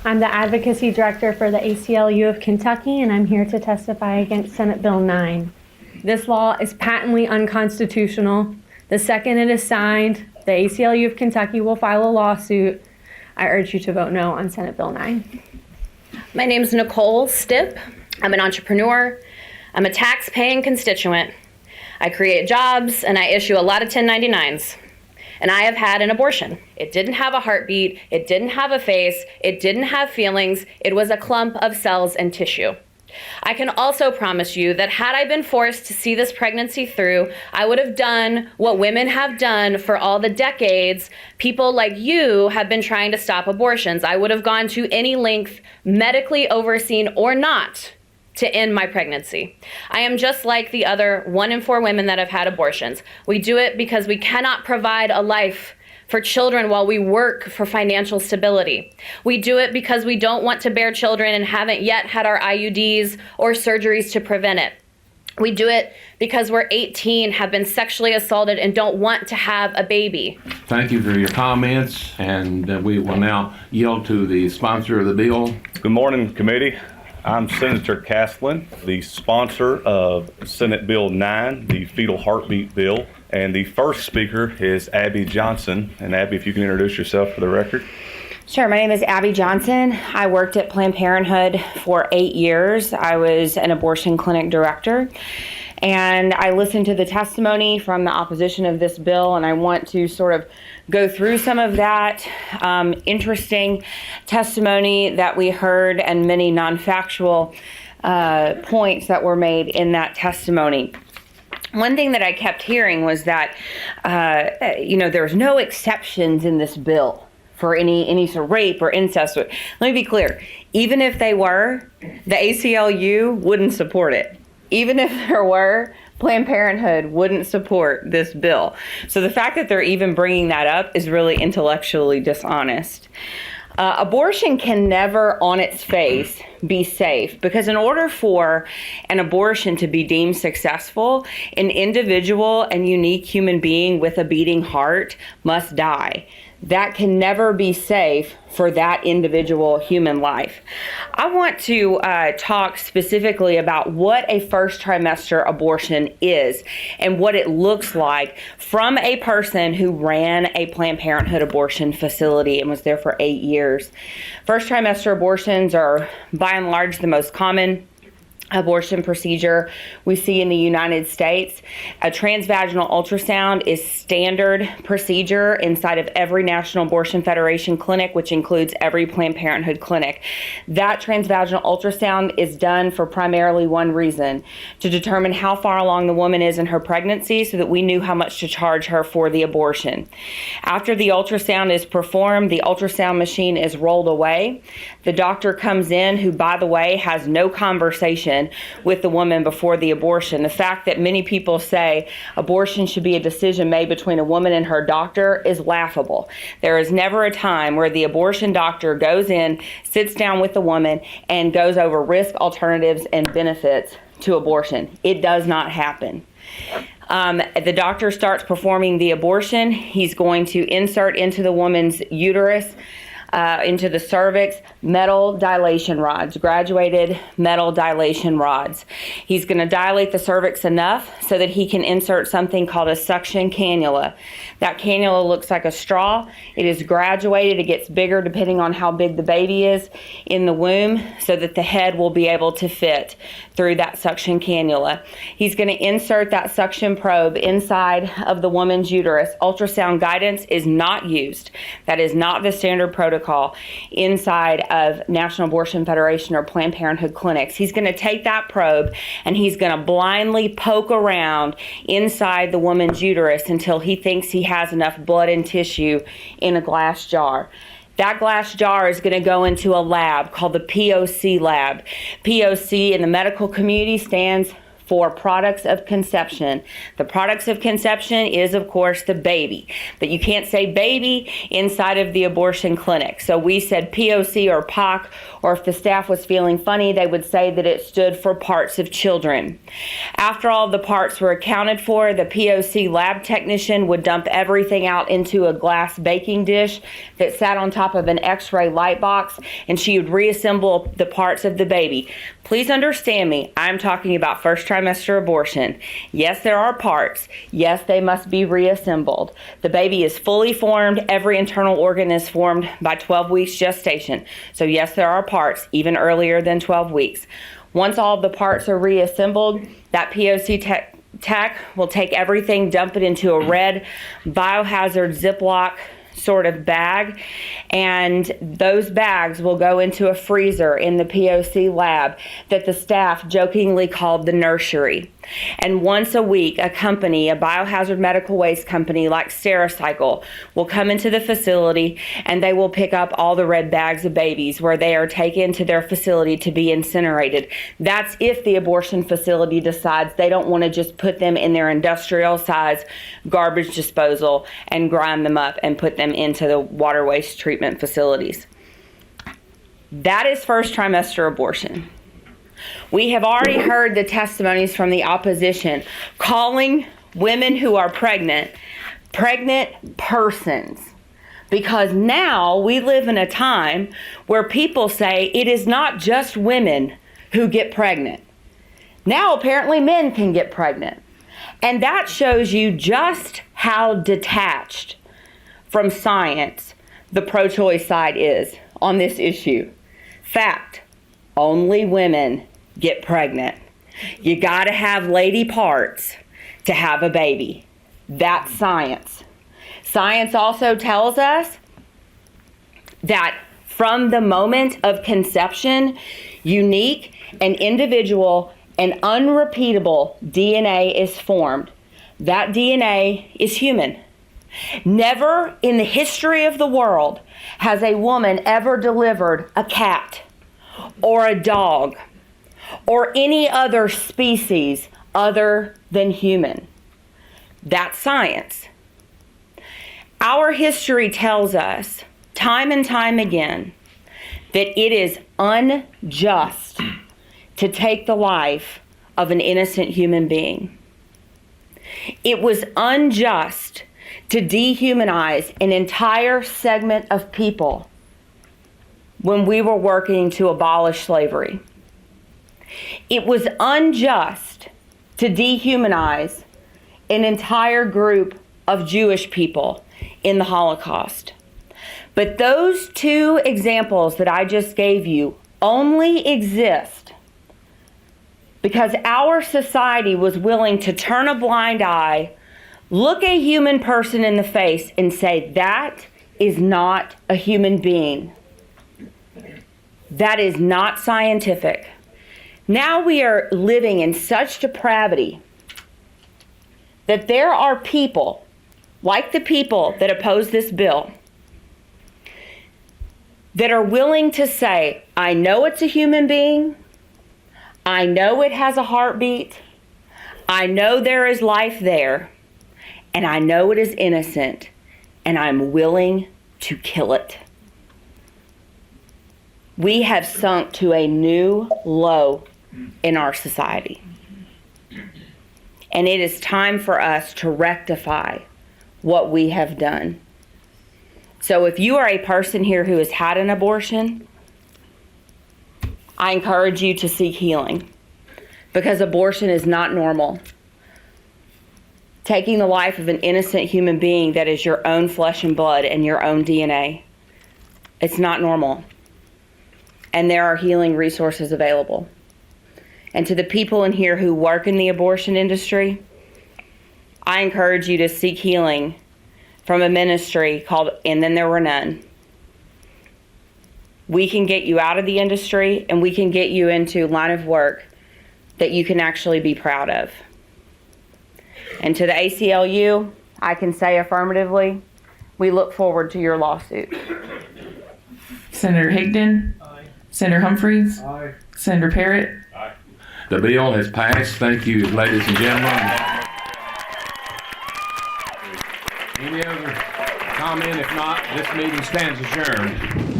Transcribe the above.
I'm the Advocacy Director for the ACLU of Kentucky, and I'm here to testify against Senate Bill 9. This law is patently unconstitutional. The second it is signed, the ACLU of Kentucky will file a lawsuit. I urge you to vote no on Senate Bill 9. My name is Nicole Stipp. I'm an entrepreneur. I'm a tax-paying constituent. I create jobs and I issue a lot of 1099s. And I have had an abortion. It didn't have a heartbeat. It didn't have a face. It didn't have feelings. It was a clump of cells and tissue. I can also promise you that had I been forced to see this pregnancy through, I would have done what women have done for all the decades people like you have been trying to stop abortions. I would have gone to any length, medically overseen or not, to end my pregnancy. I am just like the other 1 in 4 women that have had abortions. We do it because we cannot provide a life for children while we work for financial stability. We do it because we don't want to bear children and haven't yet had our IUDs or surgeries to prevent it. We do it because we're 18, have been sexually assaulted, and don't want to have a baby. Thank you for your comments, and we will now yield to the sponsor of the bill. Good morning, committee. I'm Senator Castlin, the sponsor of Senate Bill 9, the fetal heartbeat bill. And the first speaker is Abby Johnson. And Abby, if you can introduce yourself for the record. Sure. My name is Abby Johnson. I worked at Planned Parenthood for 8 years. I was an abortion clinic director. And I listened to the testimony from the opposition of this bill, and I want to sort of go through some of that interesting testimony that we heard and many non-factual points that were made in that testimony. One thing that I kept hearing was that, there's no exceptions in this bill for any sort of rape or incest. Let me be clear. Even if they were, the ACLU wouldn't support it. Even if there were, Planned Parenthood wouldn't support this bill. So the fact that they're even bringing that up is really intellectually dishonest. Abortion can never, on its face, be safe, because in order for an abortion to be deemed successful, an individual and unique human being with a beating heart must die. That can never be safe for that individual human life. I want to talk specifically about what a first trimester abortion is and what it looks like from a person who ran a Planned Parenthood abortion facility and was there for 8 years. First trimester abortions are by and large the most common abortion procedure we see in the United States. A transvaginal ultrasound is standard procedure inside of every National Abortion Federation clinic, which includes every Planned Parenthood clinic. That transvaginal ultrasound is done for primarily one reason: to determine how far along the woman is in her pregnancy so that we knew how much to charge her for the abortion. After the ultrasound is performed, the ultrasound machine is rolled away. The doctor comes in, who, by the way, has no conversation with the woman before the abortion. The fact that many people say abortion should be a decision made between a woman and her doctor is laughable. There is never a time where the abortion doctor goes in, sits down with the woman, and goes over risk, alternatives, and benefits to abortion. It does not happen. The doctor starts performing the abortion. He's going to insert into the woman's uterus, into the cervix, metal dilation rods, graduated metal dilation rods. He's going to dilate the cervix enough so that he can insert something called a suction cannula. That cannula looks like a straw. It is graduated. It gets bigger depending on how big the baby is in the womb, so that the head will be able to fit through that suction cannula. He's going to insert that suction probe inside of the woman's uterus. Ultrasound guidance is not used. That is not the standard protocol inside of National Abortion Federation or Planned Parenthood clinics. He's going to take that probe and he's going to blindly poke around inside the woman's uterus until he thinks he has enough blood and tissue in a glass jar. That glass jar is going to go into a lab called the POC lab. POC in the medical community stands for products of conception. The products of conception is, of course, the baby. But you can't say baby inside of the abortion clinic. So we said POC or POC, or if the staff was feeling funny, they would say that it stood for parts of children. After all the parts were accounted for, the POC lab technician would dump everything out into a glass baking dish that sat on top of an X-ray light box, and she would reassemble the parts of the baby. Please understand me, I'm talking about first trimester abortion. Yes, there are parts. Yes, they must be reassembled. The baby is fully formed. Every internal organ is formed by 12 weeks gestation. So yes, there are parts, even earlier than 12 weeks. Once all of the parts are reassembled, that POC tech will take everything, dump it into a red biohazard Ziploc sort of bag, and those bags will go into a freezer in the POC lab that the staff jokingly called the nursery. And once a week, a biohazard medical waste company like Stericycle will come into the facility, and they will pick up all the red bags of babies where they are taken to their facility to be incinerated. That's if the abortion facility decides they don't want to just put them in their industrial size garbage disposal and grind them up and put them into the water waste treatment facilities. That is first trimester abortion. We have already heard the testimonies from the opposition calling women who are pregnant persons, because now we live in a time where people say it is not just women who get pregnant. Now apparently men can get pregnant. And that shows you just how detached from science the pro-choice side is on this issue. Fact, only women get pregnant. You gotta have lady parts to have a baby. That's science. Science also tells us that from the moment of conception, unique and individual and unrepeatable DNA is formed. That DNA is human. Never in the history of the world has a woman ever delivered a cat or a dog or any other species other than human. That's science. Our history tells us time and time again that it is unjust to take the life of an innocent human being. It was unjust to dehumanize an entire segment of people when we were working to abolish slavery. It was unjust to dehumanize an entire group of Jewish people in the Holocaust. But those two examples that I just gave you only exist because our society was willing to turn a blind eye, look a human person in the face, and say, that is not a human being. That is not scientific. Now we are living in such depravity that there are people, like the people that oppose this bill, that are willing to say, I know it's a human being, I know it has a heartbeat, I know there is life there, and I know it is innocent, and I'm willing to kill it. We have sunk to a new low in our society. And it is time for us to rectify what we have done. So if you are a person here who has had an abortion, I encourage you to seek healing, because abortion is not normal. Taking the life of an innocent human being that is your own flesh and blood and your own DNA, it's not normal. And there are healing resources available. And to the people in here who work in the abortion industry, I encourage you to seek healing from a ministry called And Then There Were None. We can get you out of the industry, and we can get you into a line of work that you can actually be proud of. And to the ACLU, I can say affirmatively, we look forward to your lawsuit. Senator Higdon. Aye. Senator Humphreys. Aye. Senator Parrott. Aye. The bill has passed. Thank you, ladies and gentlemen. Any other comment? If not, this meeting stands adjourned.